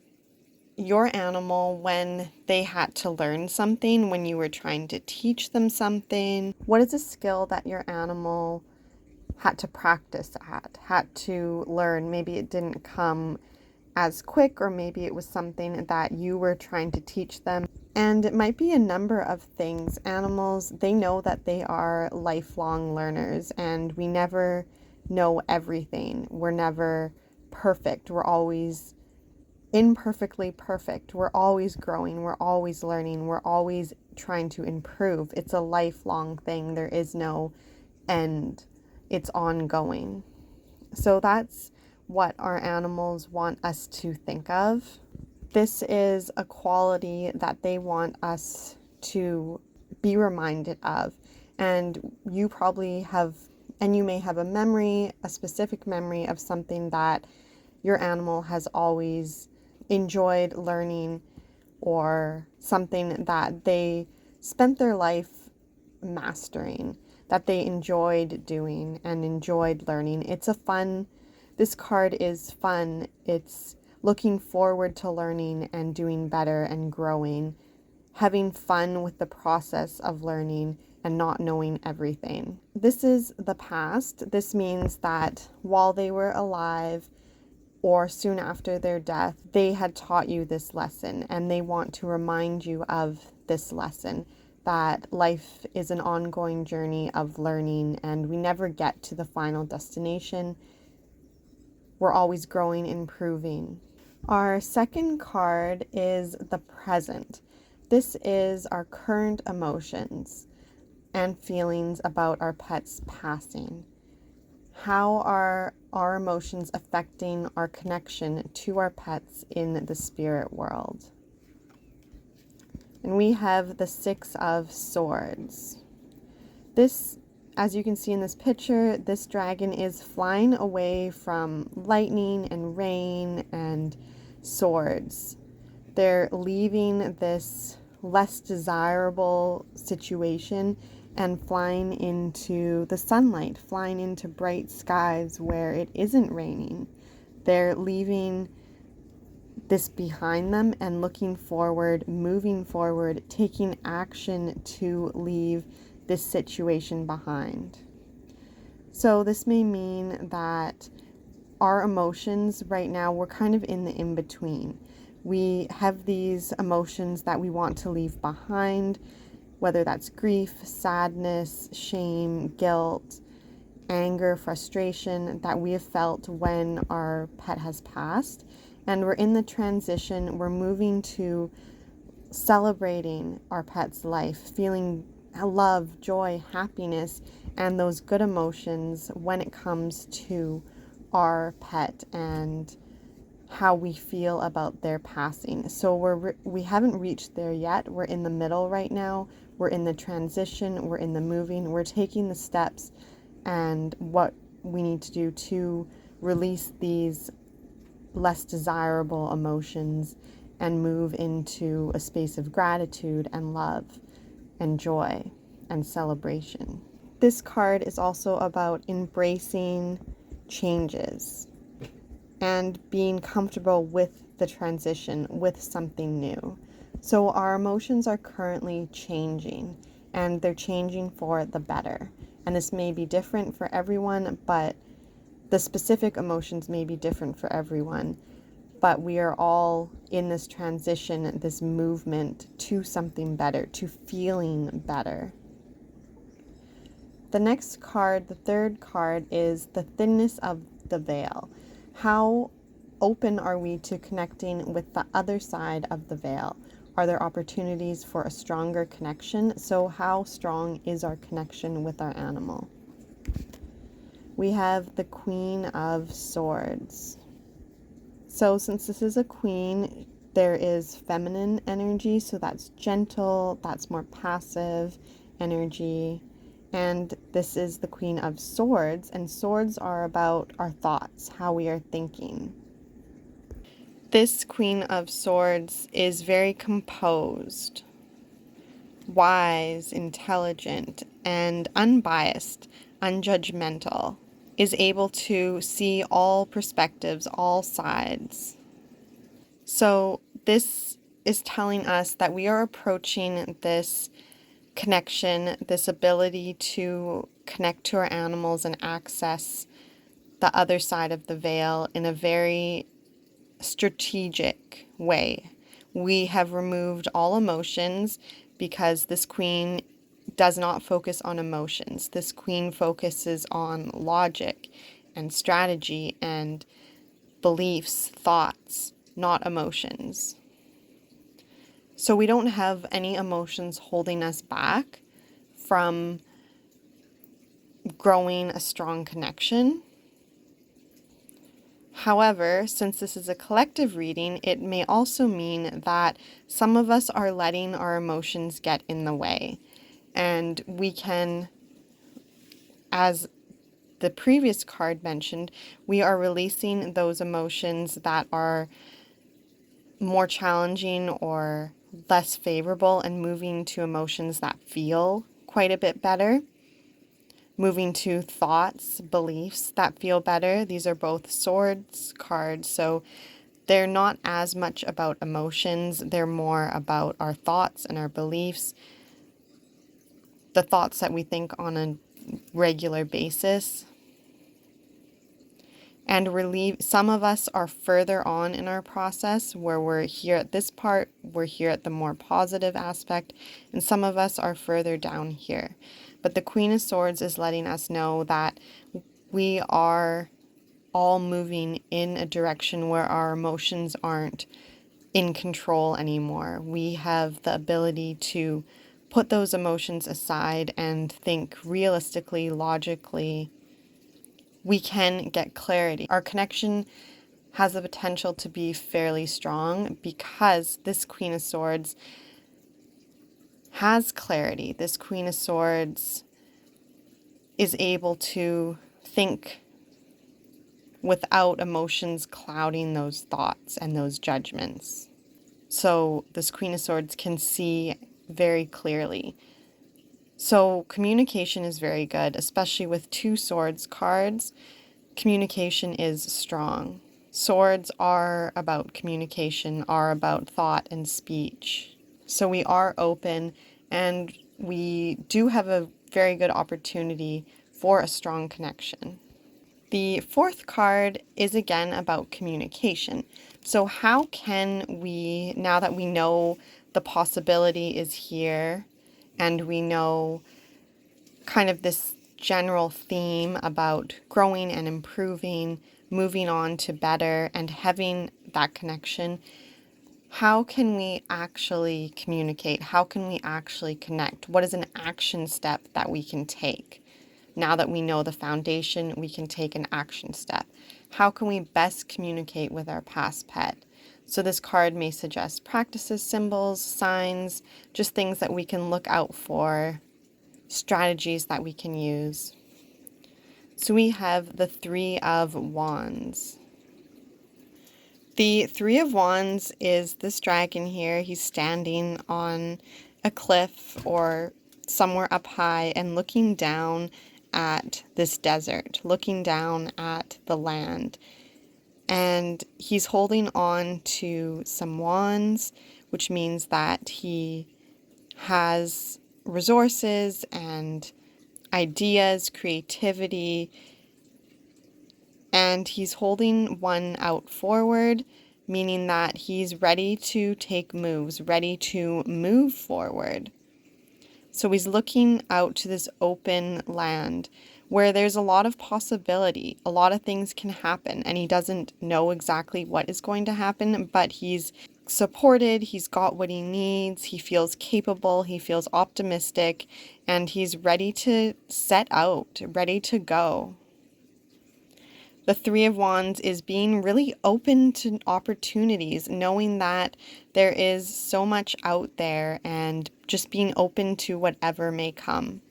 your animal when they had to learn something, when you were trying to teach them something. What is a skill that your animal had to practice at, had to learn? Maybe it didn't come as quick, or maybe it was something that you were trying to teach them. And it might be a number of things. Animals, they know that they are lifelong learners, and we never know everything. We're never perfect. We're always imperfectly perfect. We're always growing. We're always learning. We're always trying to improve. It's a lifelong thing. There is no end. It's ongoing. So that's what our animals want us to think of. This is a quality that they want us to be reminded of. And you probably have, and you may have a memory, a specific memory of something that your animal has always enjoyed learning, or something that they spent their life mastering, that they enjoyed doing and enjoyed learning. This card is fun. It's looking forward to learning and doing better and growing, having fun with the process of learning and not knowing everything. This is the past. This means that while they were alive or soon after their death, they had taught you this lesson, and they want to remind you of this lesson, that life is an ongoing journey of learning and we never get to the final destination. We're always growing, improving. Our second card is the present. This is our current emotions and feelings about our pet's passing. How are our emotions affecting our connection to our pets in the spirit world? And we have the Six of Swords. This, as you can see in this picture, this dragon is flying away from lightning and rain and swords. They're leaving this less desirable situation and flying into the sunlight, flying into bright skies where it isn't raining. They're leaving this behind them and looking forward, moving forward, taking action to leave this situation behind. So this may mean that our emotions right now, we're kind of in the in-between. We have these emotions that we want to leave behind, whether that's grief, sadness, shame, guilt, anger, frustration that we have felt when our pet has passed. And we're in the transition, we're moving to celebrating our pet's life, feeling love, joy, happiness, and those good emotions when it comes to our pet and how we feel about their passing. So we haven't reached there yet. We're in the middle right now. We're in the transition. We're in the moving. We're taking the steps and what we need to do to release these less desirable emotions and move into a space of gratitude and love and joy and celebration. This card is also about embracing changes and being comfortable with the transition, with something new. So our emotions are currently changing, and they're changing for the better. And this may be different for everyone, but the specific emotions may be different for everyone. But we are all in this transition, this movement to something better, to feeling better. The next card, the third card, is the thinness of the veil. How open are we to connecting with the other side of the veil? Are there opportunities for a stronger connection? So how strong is our connection with our animal? We have the Queen of Swords. So since this is a queen, there is feminine energy, so that's gentle, that's more passive energy. And this is the Queen of Swords, and swords are about our thoughts, how we are thinking. This Queen of Swords is very composed, wise, intelligent, and unbiased, unjudgmental, is able to see all perspectives, all sides. So this is telling us that we are approaching this connection, this ability to connect to our animals and access the other side of the veil in a very strategic way. We have removed all emotions because this queen does not focus on emotions. This queen focuses on logic and strategy and beliefs, thoughts, not emotions. So we don't have any emotions holding us back from growing a strong connection. However, since this is a collective reading, it may also mean that some of us are letting our emotions get in the way. And we can, as the previous card mentioned, we are releasing those emotions that are more challenging or less favorable and moving to emotions that feel quite a bit better. Moving to thoughts, beliefs that feel better. These are both swords cards, so they're not as much about emotions. They're more about our thoughts and our beliefs, the thoughts that we think on a regular basis. And relieve. Some of us are further on in our process where we're here at this part, we're here at the more positive aspect, and some of us are further down here. But the Queen of Swords is letting us know that we are all moving in a direction where our emotions aren't in control anymore. We have the ability to put those emotions aside and think realistically, logically. We can get clarity. Our connection has the potential to be fairly strong because this Queen of Swords has clarity. This Queen of Swords is able to think without emotions clouding those thoughts and those judgments. so this Queen of Swords can see very clearly. So communication is very good, especially with two swords cards. Communication is strong. Swords are about communication, are about thought and speech. So we are open, and we do have a very good opportunity for a strong connection. The fourth card is again about communication. So how can we, now that we know the possibility is here and we know kind of this general theme about growing and improving, moving on to better and having that connection, how can we actually communicate? How can we actually connect? What is an action step that we can take? Now that we know the foundation, we can take an action step. How can we best communicate with our past pet? So this card may suggest practices, symbols, signs, just things that we can look out for, strategies that we can use. So we have the Three of Wands. The Three of Wands is this dragon here. He's standing on a cliff or somewhere up high and looking down at this desert, looking down at the land. And he's holding on to some wands, which means that he has resources and ideas, creativity, and he's holding one out forward, meaning that he's ready to take moves, ready to move forward. So he's looking out to this open land where there's a lot of possibility. A lot of things can happen, and he doesn't know exactly what is going to happen, but he's supported, he's got what he needs, he feels capable, he feels optimistic, and he's ready to set out, ready to go. The Three of Wands is being really open to opportunities, knowing that there is so much out there and just being open to whatever may come.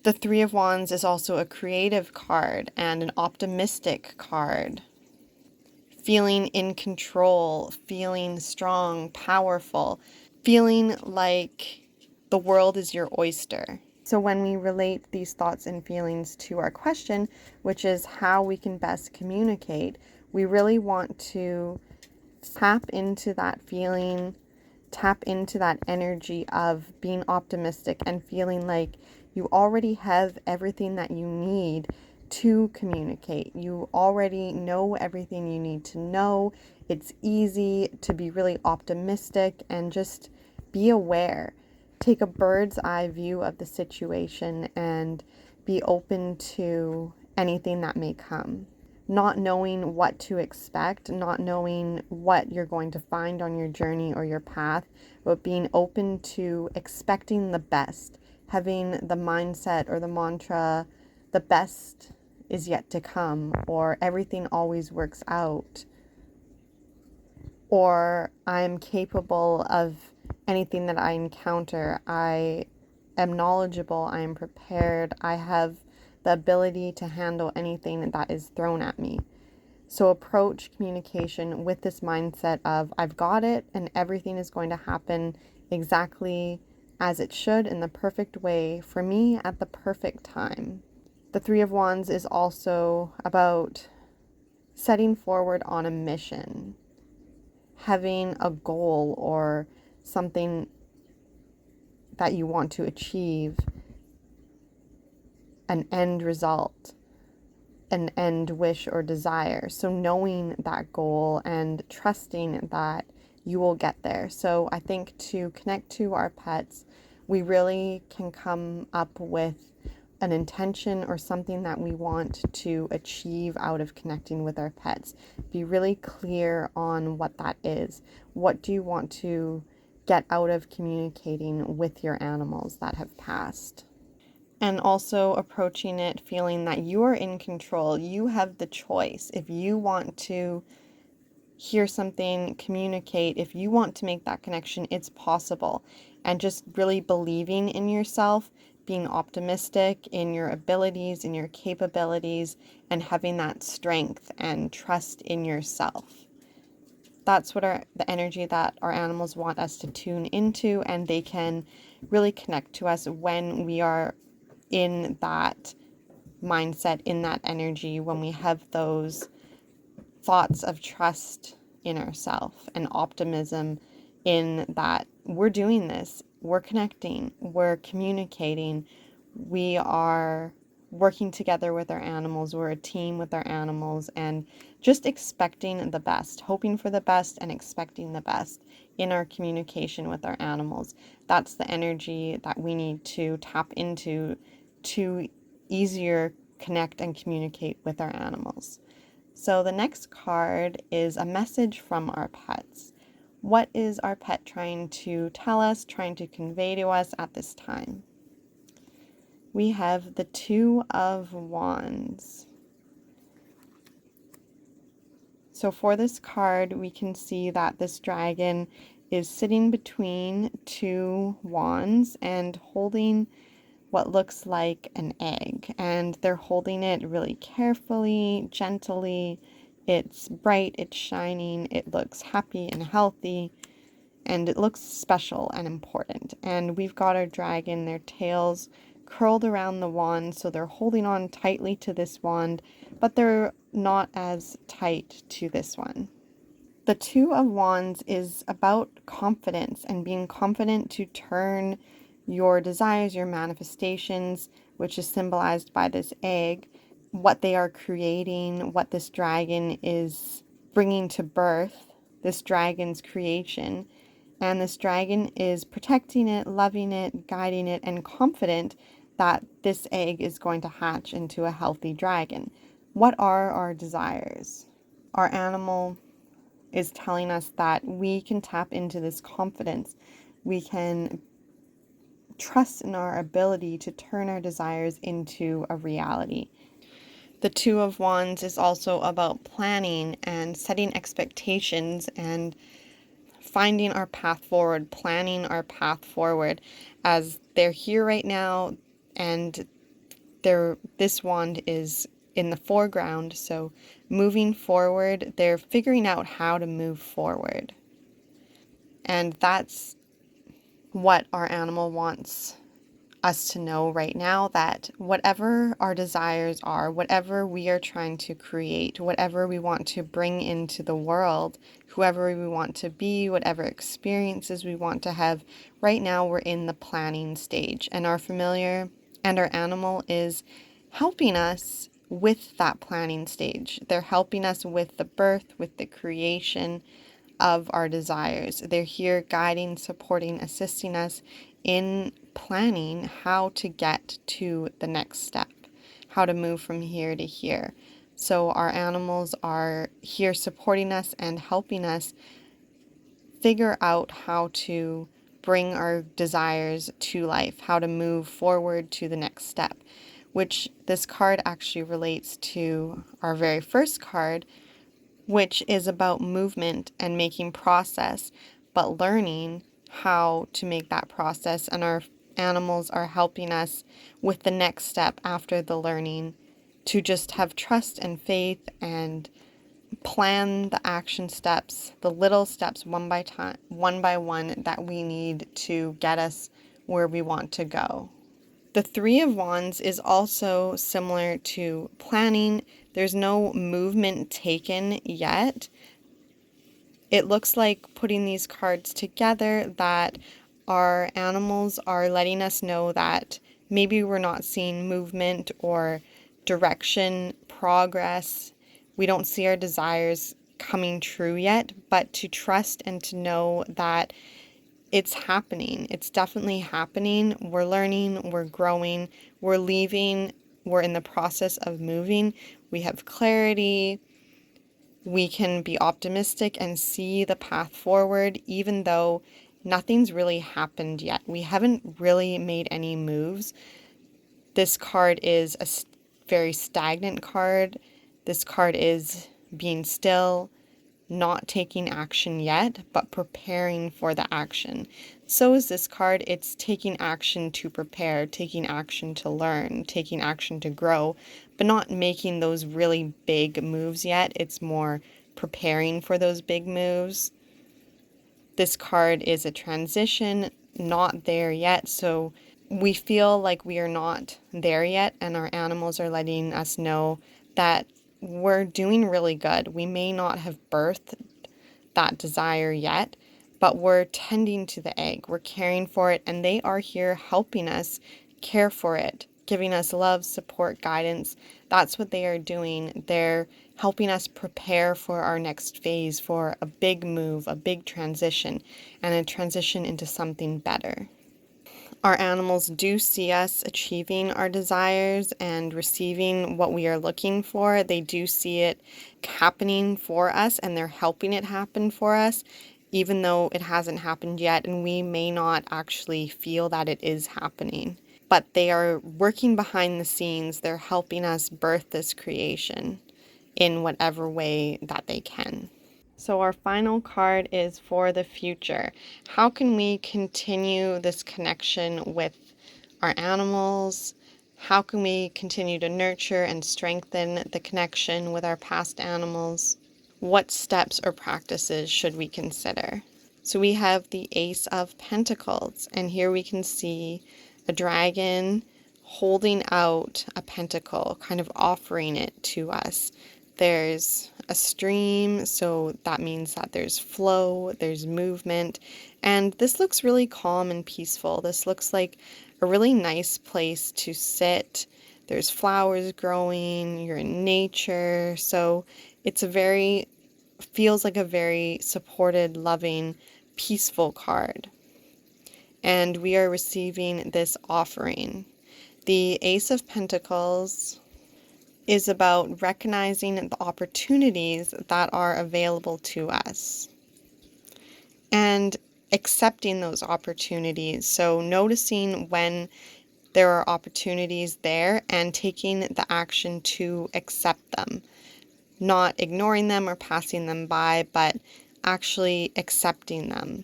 The Three of Wands is also a creative card and an optimistic card. Feeling in control, feeling strong, powerful, feeling like the world is your oyster. So when we relate these thoughts and feelings to our question, which is how we can best communicate, we really want to tap into that feeling, tap into that energy of being optimistic and feeling like you already have everything that you need to communicate. You already know everything you need to know. It's easy to be really optimistic and just be aware. Take a bird's eye view of the situation and be open to anything that may come. Not knowing what to expect, not knowing what you're going to find on your journey or your path, but being open to expecting the best, having the mindset or the mantra, the best is yet to come, or everything always works out, or I'm capable of anything that I encounter. I am knowledgeable, I am prepared, I have the ability to handle anything that is thrown at me. So approach communication with this mindset of I've got it and everything is going to happen exactly as it should in the perfect way for me at the perfect time. The Three of Wands is also about setting forward on a mission, having a goal or something that you want to achieve, an end result, an end wish or desire. So knowing that goal and trusting that you will get there. So I think to connect to our pets, we really can come up with an intention or something that we want to achieve out of connecting with our pets. Be really clear on what that is. What do you want to get out of communicating with your animals that have passed? And also approaching it feeling that you are in control. You have the choice. If you want to hear something, communicate, if you want to make that connection, it's possible. And just really believing in yourself, being optimistic in your abilities, in your capabilities, and having that strength and trust in yourself. That's what the energy that our animals want us to tune into, and they can really connect to us when we are in that mindset, in that energy, when we have those thoughts of trust in ourselves and optimism in that we're doing this, we're connecting, we're communicating, we are working together with our animals, we're a team with our animals, and just expecting the best, hoping for the best and expecting the best in our communication with our animals. That's the energy that we need to tap into to easier connect and communicate with our animals. So the next card is a message from our pets. What is our pet trying to tell us, trying to convey to us at this time? We have the Two of Wands. So for this card, we can see that this dragon is sitting between two wands and holding what looks like an egg, and they're holding it really carefully, gently. It's bright, it's shining, it looks happy and healthy, and it looks special and important. And we've got our dragon, their tails curled around the wand, so they're holding on tightly to this wand, but they're not as tight to this one. The Two of Wands is about confidence and being confident to turn your desires, your manifestations, which is symbolized by this egg, what they are creating, what this dragon is bringing to birth, this dragon's creation. And this dragon is protecting it, loving it, guiding it, and confident that this egg is going to hatch into a healthy dragon. What are our desires? Our animal is telling us that we can tap into this confidence. We can trust in our ability to turn our desires into a reality. The Two of Wands is also about planning and setting expectations and finding our path forward, planning our path forward, as they're here right now, and this wand is in the foreground, so moving forward, they're figuring out how to move forward. And that's what our animal wants us to know right now, that whatever our desires are, whatever we are trying to create, whatever we want to bring into the world, whoever we want to be, whatever experiences we want to have, right now we're in the planning stage, and our familiar and our animal is helping us with that planning stage. They're helping us with the birth, with the creation of our desires. They're here guiding, supporting, assisting us in planning how to get to the next step, how to move from here to here. So our animals are here supporting us and helping us figure out how to bring our desires to life, how to move forward to the next step, which this card actually relates to our very first card, which is about movement and making process, but learning how to make that process. And our animals are helping us with the next step after the learning, to just have trust and faith and plan the action steps, the little steps one by one that we need to get us where we want to go. The Three of Wands is also similar to planning. There's no movement taken yet. It looks like putting these cards together that our animals are letting us know that maybe we're not seeing movement or direction, progress. We don't see our desires coming true yet, but to trust and to know that it's happening. It's definitely happening. We're learning, we're growing, we're leaving, we're in the process of moving. We have clarity. We can be optimistic and see the path forward, even though nothing's really happened yet. We haven't really made any moves. This card is a very stagnant card. This card is being still, not taking action yet, but preparing for the action. So is this card. It's taking action to prepare, taking action to learn, taking action to grow, but not making those really big moves yet. It's more preparing for those big moves. This card is a transition, not there yet. So we feel like we are not there yet, and our animals are letting us know that we're doing really good. We may not have birthed that desire yet, but we're tending to the egg. We're caring for it, and they are here helping us care for it, giving us love, support, guidance. That's what they are doing. They're helping us prepare for our next phase, for a big move, a big transition, and a transition into something better. Our animals do see us achieving our desires and receiving what we are looking for. They do see it happening for us, and they're helping it happen for us, even though it hasn't happened yet, and we may not actually feel that it is happening. But they are working behind the scenes. They're helping us birth this creation in whatever way that they can. So our final card is for the future. How can we continue this connection with our animals? How can we continue to nurture and strengthen the connection with our past animals? What steps or practices should we consider? So we have the Ace of Pentacles, and here we can see a dragon holding out a pentacle, kind of offering it to us. There's a stream, so that means that there's flow, there's movement, and this looks really calm and peaceful. This looks like a really nice place to sit. There's flowers growing, you're in nature, so feels like a very supported, loving, peaceful card. And we are receiving this offering. The Ace of Pentacles is about recognizing the opportunities that are available to us and accepting those opportunities. So noticing when there are opportunities there and taking the action to accept them. Not ignoring them or passing them by, but actually accepting them.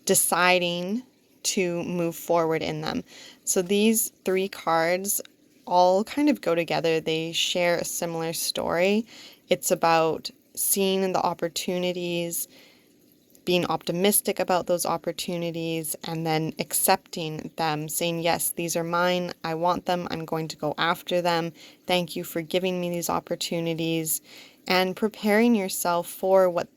Deciding to move forward in them. So these three cards all kind of go together. They share a similar story. It's about seeing the opportunities, being optimistic about those opportunities, and then accepting them, saying, yes, these are mine. I want them. I'm going to go after them. Thank you for giving me these opportunities, and preparing yourself for what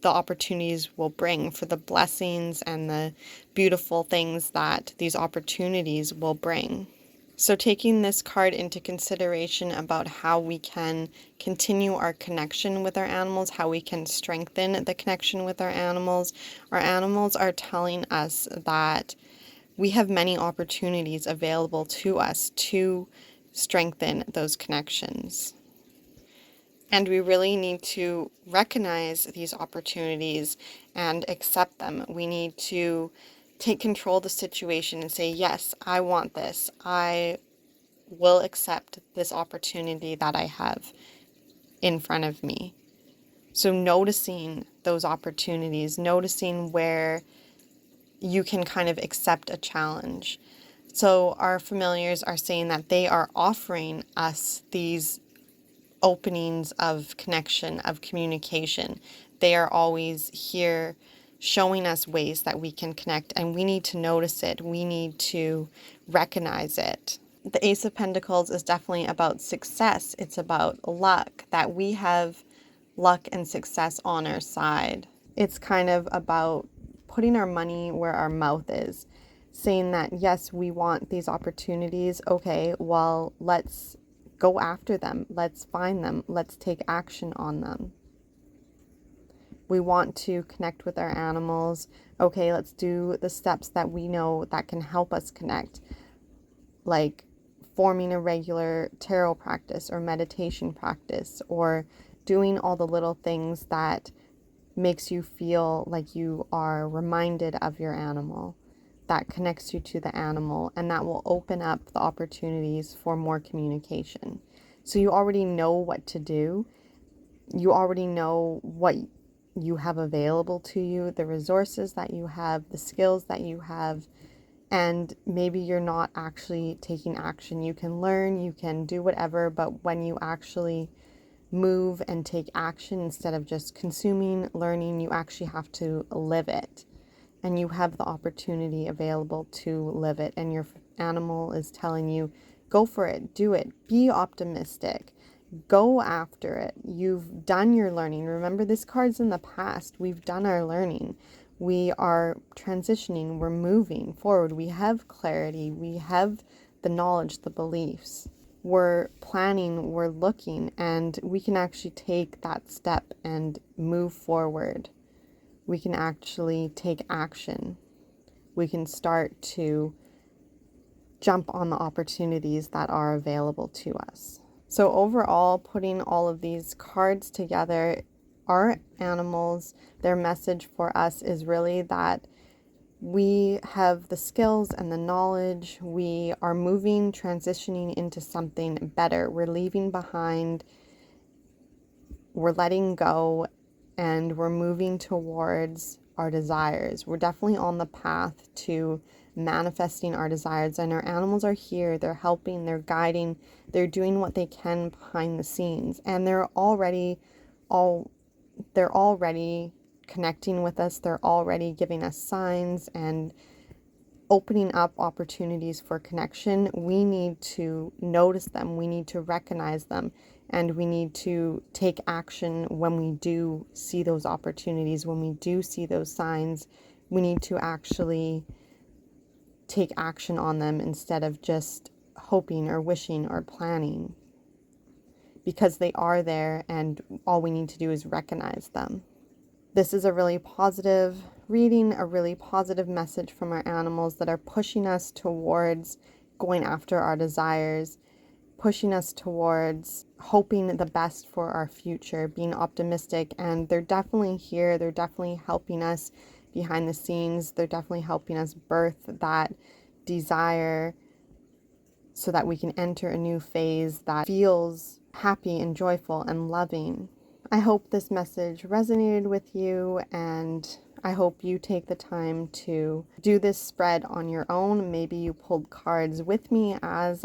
the opportunities will bring, for the blessings and the beautiful things that these opportunities will bring. So taking this card into consideration about how we can continue our connection with our animals, how we can strengthen the connection with our animals are telling us that we have many opportunities available to us to strengthen those connections. And we really need to recognize these opportunities and accept them. We need to take control of the situation and say, yes, I want this. I will accept this opportunity that I have in front of me. So noticing those opportunities, noticing where you can kind of accept a challenge. So our familiars are saying that they are offering us these openings of connection, of communication. They are always here showing us ways that we can connect, and we need to notice it. We need to recognize it. The Ace of Pentacles is definitely about success. It's about luck, that we have luck and success on our side. It's kind of about putting our money where our mouth is, saying that, yes, we want these opportunities. Okay, well, let's go after them. Let's find them. Let's take action on them. We want to connect with our animals. Okay, let's do the steps that we know that can help us connect, like forming a regular tarot practice or meditation practice, or doing all the little things that makes you feel like you are reminded of your animal, that connects you to the animal, and that will open up the opportunities for more communication. So you already know what to do. You already know what you have available to you, the resources that you have, the skills that you have, and maybe you're not actually taking action. You can learn, you can do whatever, but when you actually move and take action instead of just consuming, learning. You actually have to live it. And you have the opportunity available to live it. And your animal is telling you, go for it, do it, be optimistic, go after it. You've done your learning. Remember, this card's in the past. We've done our learning. We are transitioning. We're moving forward. We have clarity. We have the knowledge, the beliefs. We're planning, we're looking, and we can actually take that step and move forward. We can actually take action. We can start to jump on the opportunities that are available to us. So overall, putting all of these cards together, our animals, their message for us is really that we have the skills and the knowledge. We are moving, transitioning into something better. We're leaving behind, we're letting go, and we're moving towards our desires. We're definitely on the path to manifesting our desires, and our animals are here. They're helping, they're guiding, they're doing what they can behind the scenes, and they're already connecting with us. They're already giving us signs and opening up opportunities for connection. We need to notice them, we need to recognize them, and we need to take action when we do see those opportunities, when we do see those signs. We need to actually take action on them instead of just hoping or wishing or planning, because they are there and all we need to do is recognize them. This is a really positive reading, a really positive message from our animals that are pushing us towards going after our desires, pushing us towards hoping the best for our future, being optimistic. And they're definitely here. They're definitely helping us behind the scenes. They're definitely helping us birth that desire so that we can enter a new phase that feels happy and joyful and loving. I hope this message resonated with you, and I hope you take the time to do this spread on your own. Maybe you pulled cards with me as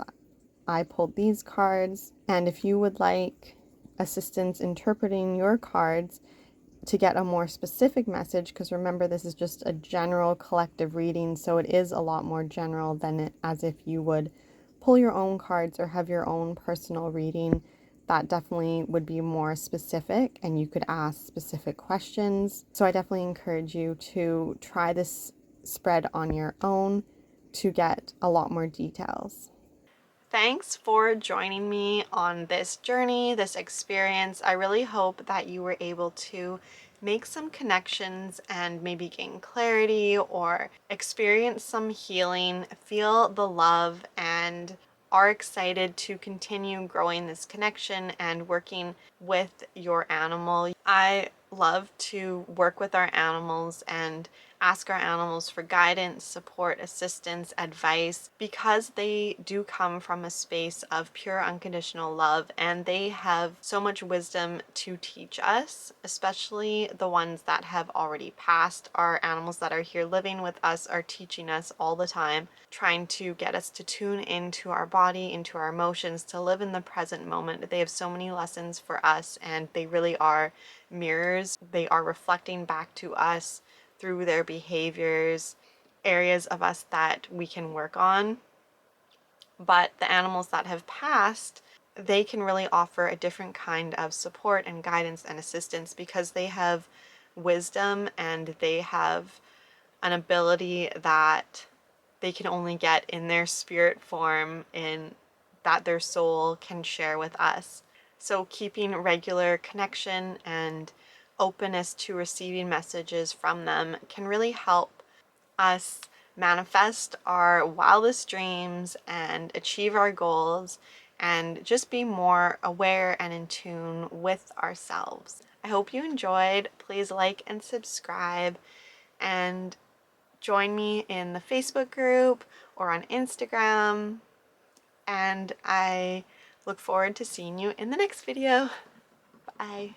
I pulled these cards, and if you would like assistance interpreting your cards to get a more specific message, because remember, this is just a general collective reading, so it is a lot more general than as if you would pull your own cards or have your own personal reading. That definitely would be more specific and you could ask specific questions. So I definitely encourage you to try this spread on your own to get a lot more details. Thanks for joining me on this journey, this experience. I really hope that you were able to make some connections and maybe gain clarity or experience some healing, feel the love, and are excited to continue growing this connection and working with your animal. I love to work with our animals and ask our animals for guidance, support, assistance, advice, because they do come from a space of pure unconditional love and they have so much wisdom to teach us, especially the ones that have already passed. Our animals that are here living with us are teaching us all the time, trying to get us to tune into our body, into our emotions, to live in the present moment. They have so many lessons for us, and they really are mirrors. They are reflecting back to us through their behaviors, areas of us that we can work on. But the animals that have passed, they can really offer a different kind of support and guidance and assistance because they have wisdom and they have an ability that they can only get in their spirit form, in that their soul can share with us. So keeping regular connection and openness to receiving messages from them can really help us manifest our wildest dreams and achieve our goals and just be more aware and in tune with ourselves. I hope you enjoyed. Please like and subscribe and join me in the Facebook group or on Instagram. And I look forward to seeing you in the next video. Bye.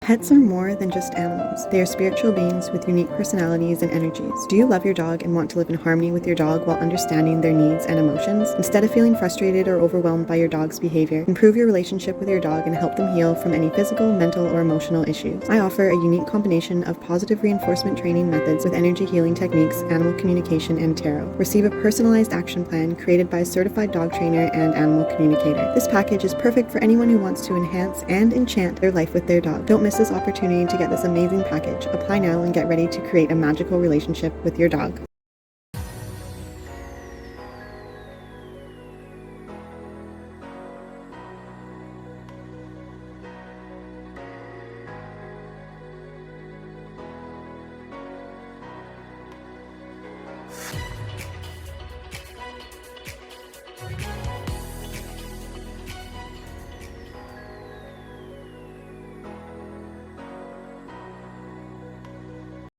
Pets are more than just animals. They are spiritual beings with unique personalities and energies. Do you love your dog and want to live in harmony with your dog while understanding their needs and emotions? Instead of feeling frustrated or overwhelmed by your dog's behavior, improve your relationship with your dog and help them heal from any physical, mental, or emotional issues. I offer a unique combination of positive reinforcement training methods with energy healing techniques, animal communication, and tarot. Receive a personalized action plan created by a certified dog trainer and animal communicator. This package is perfect for anyone who wants to enhance and enchant their life with their dog. Don't miss this opportunity to get this amazing package. Apply now and get ready to create a magical relationship with your dog.